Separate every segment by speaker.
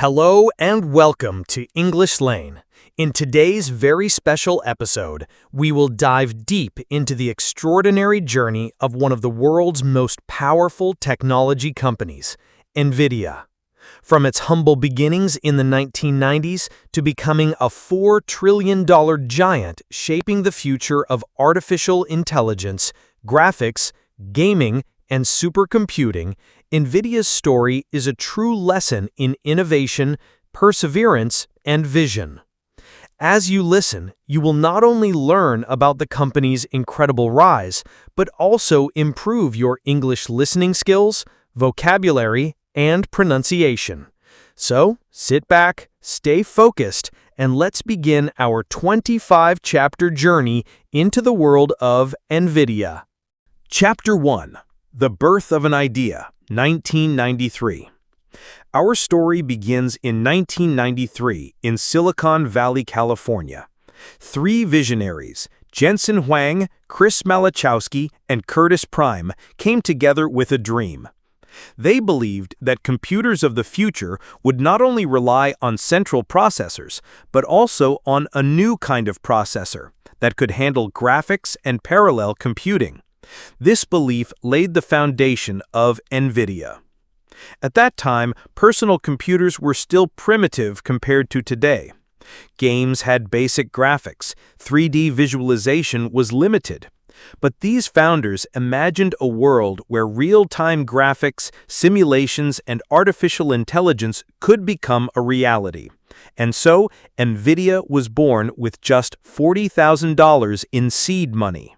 Speaker 1: Hello and welcome to English Lane. In today's very special episode, we will dive deep into the extraordinary journey of one of the world's most powerful technology companies, NVIDIA. From its humble beginnings in the 1990s to becoming a $4 trillion giant shaping the future of artificial intelligence, graphics, gaming, and supercomputing, NVIDIA's story is a true lesson in innovation, perseverance, and vision. As you listen, you will not only learn about the company's incredible rise, but also improve your English listening skills, vocabulary, and pronunciation. So, sit back, stay focused, and let's begin our 25-chapter journey into the world of NVIDIA. Chapter 1. The Birth of an Idea, 1993. Our story begins in 1993 in Silicon Valley, California. Three visionaries, Jensen Huang, Chris Malachowski, and Curtis Prime, came together with a dream. They believed that computers of the future would not only rely on central processors, but also on a new kind of processor that could handle graphics and parallel computing. This belief laid the foundation of NVIDIA. At that time, personal computers were still primitive compared to today. Games had basic graphics, 3D visualization was limited. But these founders imagined a world where real-time graphics, simulations, and artificial intelligence could become a reality. And so, NVIDIA was born with just $40,000 in seed money.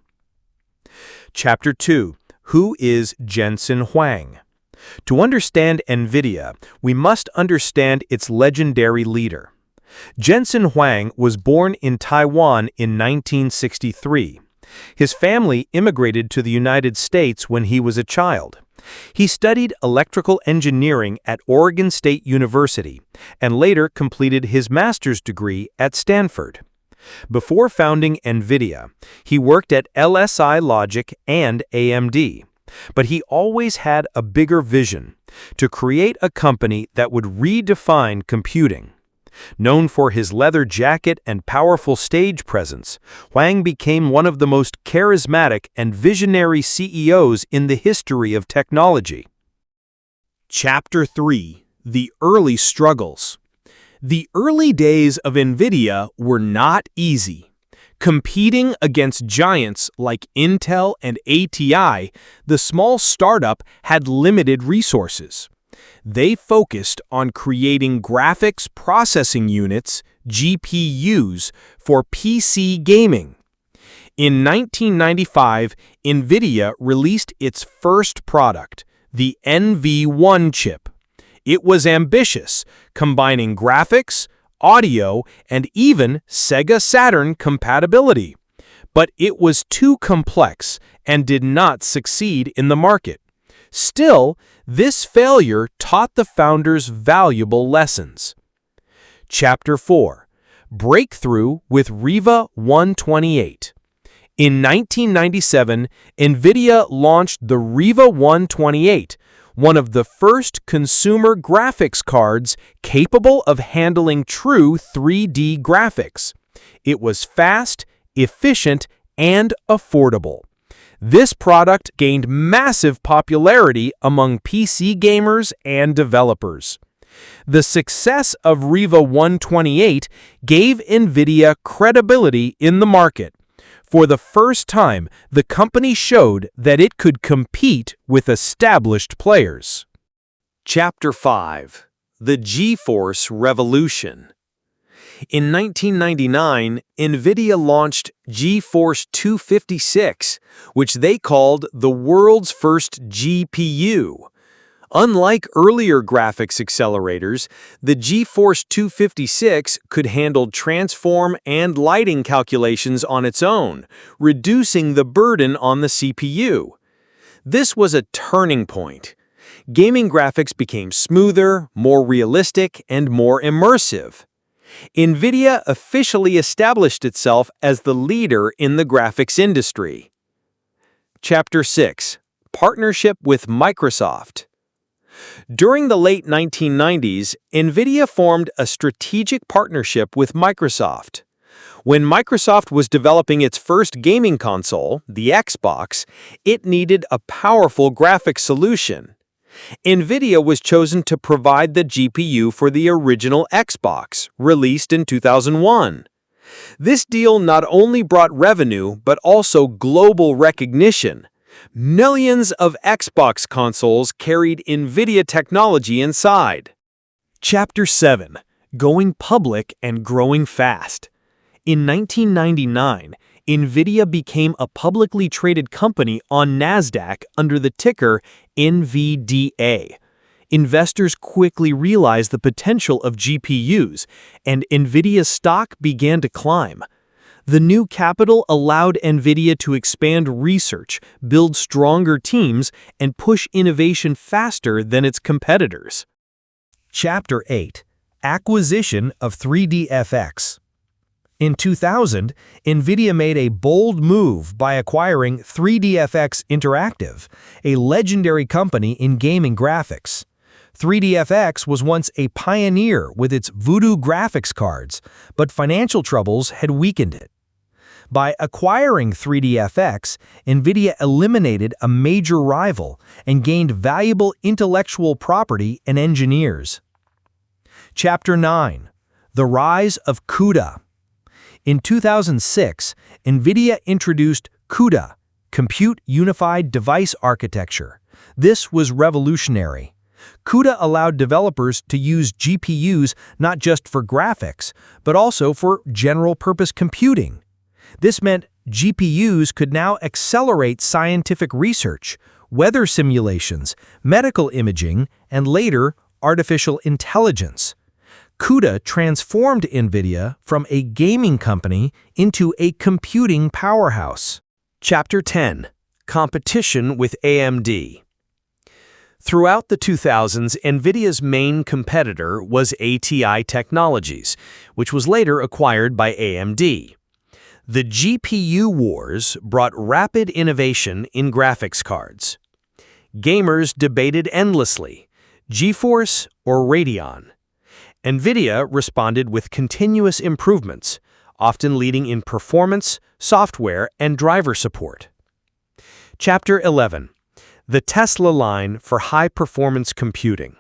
Speaker 1: Chapter 2. Who is Jensen Huang? To understand NVIDIA, we must understand its legendary leader. Jensen Huang was born in Taiwan in 1963. His family immigrated to the United States when he was a child. He studied electrical engineering at Oregon State University and later completed his master's degree at Stanford. Before founding NVIDIA, he worked at LSI Logic and AMD. But he always had a bigger vision, to create a company that would redefine computing. Known for his leather jacket and powerful stage presence, Huang became one of the most charismatic and visionary CEOs in the history of technology. Chapter 3. The Early Struggles. The early days of NVIDIA were not easy. Competing against giants like Intel and ATI, the small startup had limited resources. They focused on creating graphics processing units, GPUs, for PC gaming. In 1995, NVIDIA released its first product, the NV1 chip. It was ambitious, combining graphics, audio, and even Sega Saturn compatibility. But it was too complex and did not succeed in the market. Still, this failure taught the founders valuable lessons. Chapter 4. Breakthrough with Riva 128. In 1997, NVIDIA launched the Riva 128, one of the first consumer graphics cards capable of handling true 3D graphics. It was fast, efficient, and affordable. This product gained massive popularity among PC gamers and developers. The success of Riva 128 gave NVIDIA credibility in the market. For the first time, the company showed that it could compete with established players. Chapter 5. The GeForce Revolution. In 1999, NVIDIA launched GeForce 256, which they called the world's first GPU. Unlike earlier graphics accelerators, the GeForce 256 could handle transform and lighting calculations on its own, reducing the burden on the CPU. This was a turning point. Gaming graphics became smoother, more realistic, and more immersive. NVIDIA officially established itself as the leader in the graphics industry. Chapter 6. Partnership with Microsoft. During the late 1990s, NVIDIA formed a strategic partnership with Microsoft. When Microsoft was developing its first gaming console, the Xbox, it needed a powerful graphics solution. NVIDIA was chosen to provide the GPU for the original Xbox, released in 2001. This deal not only brought revenue, but also global recognition. Millions of Xbox consoles carried NVIDIA technology inside. Chapter 7. Going Public and Growing Fast. In 1999, NVIDIA became a publicly traded company on NASDAQ under the ticker NVDA. Investors quickly realized the potential of GPUs, and NVIDIA's stock began to climb. The new capital allowed NVIDIA to expand research, build stronger teams, and push innovation faster than its competitors. Chapter 8. Acquisition of 3DFX. In 2000, NVIDIA made a bold move by acquiring 3DFX Interactive, a legendary company in gaming graphics. 3DFX was once a pioneer with its Voodoo graphics cards, but financial troubles had weakened it. By acquiring 3DFX, NVIDIA eliminated a major rival and gained valuable intellectual property and engineers. Chapter 9. The Rise of CUDA. In 2006, NVIDIA introduced CUDA, Compute Unified Device Architecture. This was revolutionary. CUDA allowed developers to use GPUs not just for graphics, but also for general-purpose computing. This meant GPUs could now accelerate scientific research, weather simulations, medical imaging, and later, artificial intelligence. CUDA transformed NVIDIA from a gaming company into a computing powerhouse. Chapter 10. Competition with AMD. Throughout the 2000s, NVIDIA's main competitor was ATI Technologies, which was later acquired by AMD. The GPU wars brought rapid innovation in graphics cards. Gamers debated endlessly, GeForce or Radeon. NVIDIA responded with continuous improvements, often leading in performance, software, and driver support. Chapter 11. The Tesla line for high-performance computing.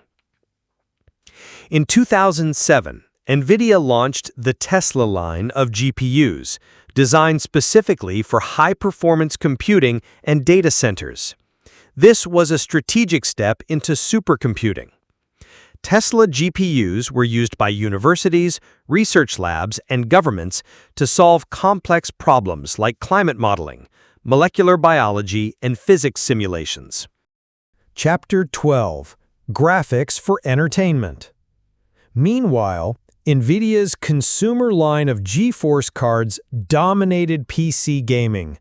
Speaker 1: In 2007, NVIDIA launched the Tesla line of GPUs, designed specifically for high-performance computing and data centers. This was a strategic step into supercomputing. Tesla GPUs were used by universities, research labs, and governments to solve complex problems like climate modeling, molecular biology, and physics simulations. Chapter 12. Graphics for Entertainment. Meanwhile, NVIDIA's consumer line of GeForce cards dominated PC gaming.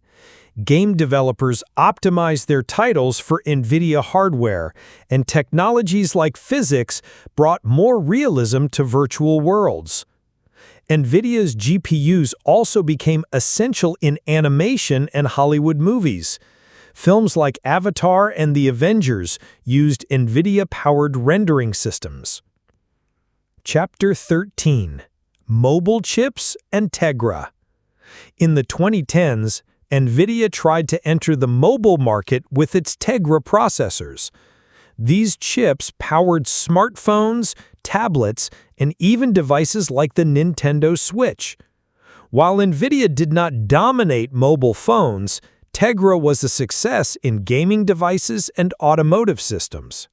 Speaker 1: Game developers optimized their titles for NVIDIA hardware, and technologies like physics brought more realism to virtual worlds. NVIDIA's GPUs also became essential in animation and Hollywood movies. Films like Avatar and The Avengers used NVIDIA-powered rendering systems. Chapter 13. Mobile Chips and Tegra. In the 2010s, NVIDIA tried to enter the mobile market with its Tegra processors. These chips powered smartphones, tablets, and even devices like the Nintendo Switch. While NVIDIA did not dominate mobile phones, Tegra was a success in gaming devices and automotive systems.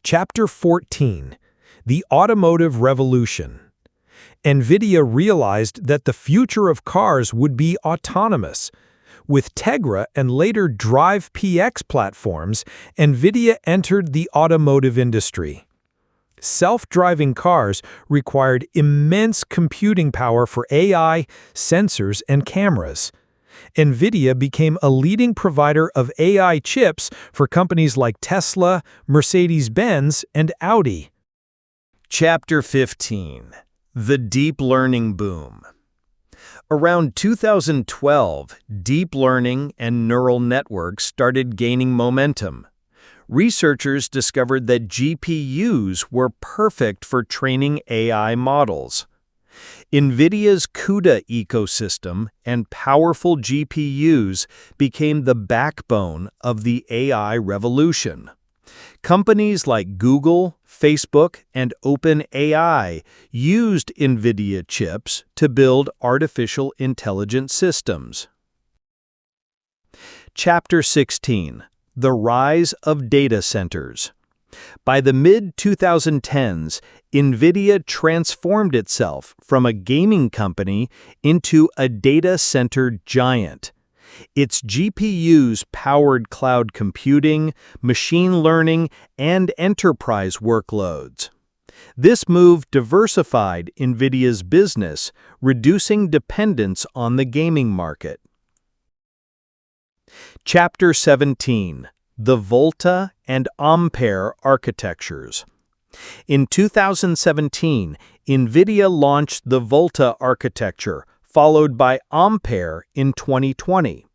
Speaker 1: Chapter 14. The Automotive Revolution. NVIDIA realized that the future of cars would be autonomous. With Tegra and later Drive PX platforms, NVIDIA entered the automotive industry. Self-driving cars required immense computing power for AI, sensors, and cameras. NVIDIA became a leading provider of AI chips for companies like Tesla, Mercedes-Benz, and Audi. Chapter 15. The Deep Learning Boom. Around 2012, deep learning and neural networks started gaining momentum. researchers discovered that GPUs were perfect for training AI models. NVIDIA's CUDA ecosystem and powerful GPUs became the backbone of the AI revolution. Companies like Google, Facebook, and OpenAI used NVIDIA chips to build artificial intelligence systems. Chapter 16: The Rise of Data Centers. By the mid-2010s, NVIDIA transformed itself from a gaming company into a data center giant. Its GPUs powered cloud computing, machine learning, and enterprise workloads. This move diversified NVIDIA's business, reducing dependence on the gaming market. Chapter 17: The Volta and Ampere Architectures. In 2017, NVIDIA launched the Volta architecture, followed by Ampere in 2020.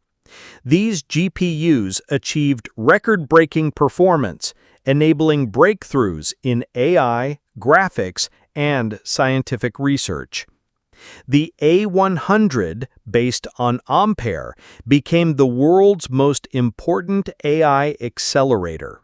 Speaker 1: These GPUs achieved record-breaking performance, enabling breakthroughs in AI, graphics, and scientific research. The A100, based on Ampere, became the world's most important AI accelerator.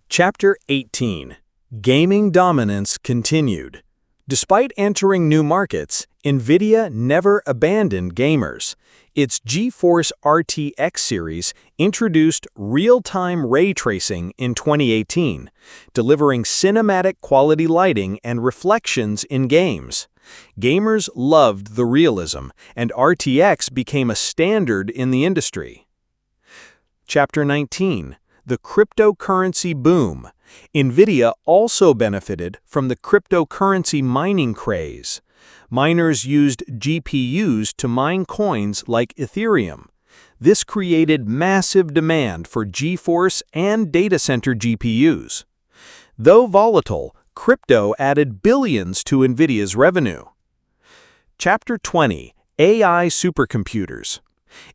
Speaker 1: Chapter 18: Gaming Dominance Continued. Despite entering new markets, NVIDIA never abandoned gamers. Its GeForce RTX series introduced real-time ray tracing in 2018, delivering cinematic quality lighting and reflections in games. Gamers loved the realism, and RTX became a standard in the industry. Chapter 19: The Cryptocurrency Boom. NVIDIA also benefited from the cryptocurrency mining craze. Miners used GPUs to mine coins like Ethereum. This created massive demand for GeForce and data center GPUs. Though volatile, crypto added billions to NVIDIA's revenue. Chapter 20: AI Supercomputers.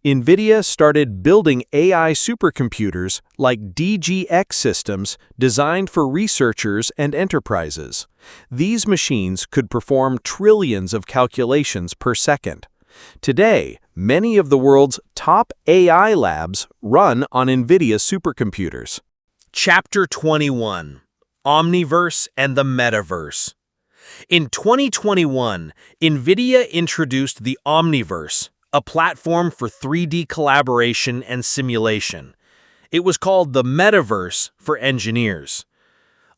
Speaker 1: NVIDIA started building AI supercomputers like DGX systems designed for researchers and enterprises. These machines could perform trillions of calculations per second. Today, many of the world's top AI labs run on NVIDIA supercomputers. Chapter 21: Omniverse and the Metaverse. In 2021, NVIDIA introduced the Omniverse, a platform for 3D collaboration and simulation. It was called the Metaverse for engineers.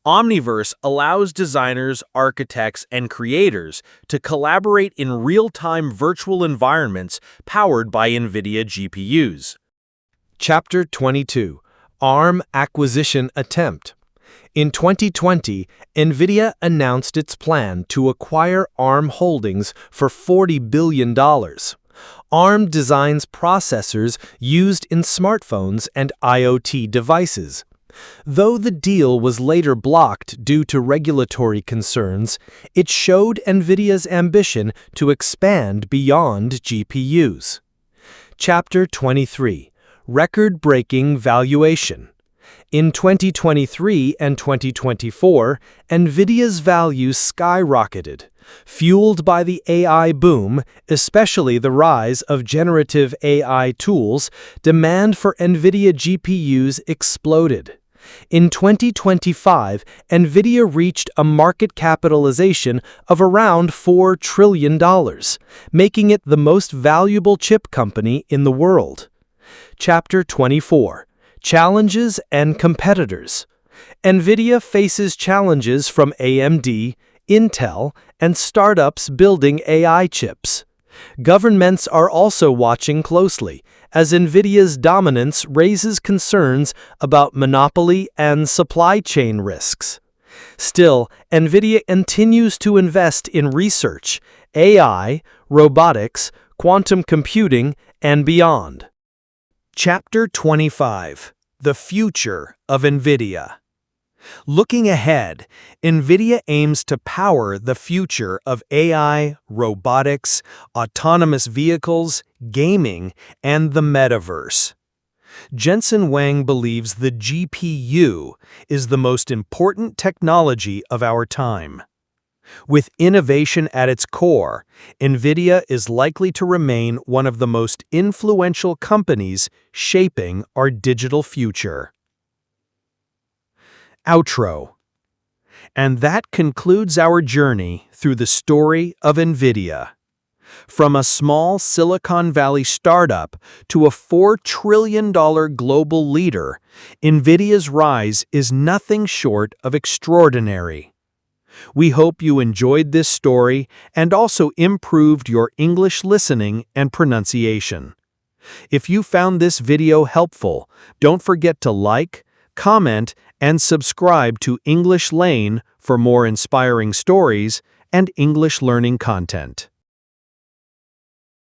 Speaker 1: Omniverse allows designers, architects, and creators to collaborate in real-time virtual environments powered by NVIDIA GPUs. Chapter 22: ARM Acquisition Attempt. In 2020, NVIDIA announced its plan to acquire ARM Holdings for $40 billion. ARM designs processors used in smartphones and IoT devices. Though the deal was later blocked due to regulatory concerns, it showed NVIDIA's ambition to expand beyond GPUs. Chapter 23: Record-breaking Valuation. In 2023 and 2024, NVIDIA's value skyrocketed. Fueled by the AI boom, especially the rise of generative AI tools, demand for NVIDIA GPUs exploded. In 2025, NVIDIA reached a market capitalization of around $4 trillion, making it the most valuable chip company in the world. Chapter 24: Challenges and Competitors. NVIDIA faces challenges from AMD, Intel, and startups building AI chips. Governments are also watching closely, as NVIDIA's dominance raises concerns about monopoly and supply chain risks. Still, NVIDIA continues to invest in research, AI, robotics, quantum computing, and beyond. Chapter 25: The Future of NVIDIA. Looking ahead, NVIDIA aims to power the future of AI, robotics, autonomous vehicles, gaming, and the metaverse. Jensen Huang believes the GPU is the most important technology of our time. With innovation at its core, NVIDIA is likely to remain one of the most influential companies shaping our digital future. Outro. And that concludes our journey through the story of NVIDIA. From a small Silicon Valley startup to a $4 trillion global leader, NVIDIA's rise is nothing short of extraordinary. We hope you enjoyed this story and also improved your English listening and pronunciation. If you found this video helpful, don't forget to like, comment, and subscribe to English Lane for more inspiring stories and English learning content.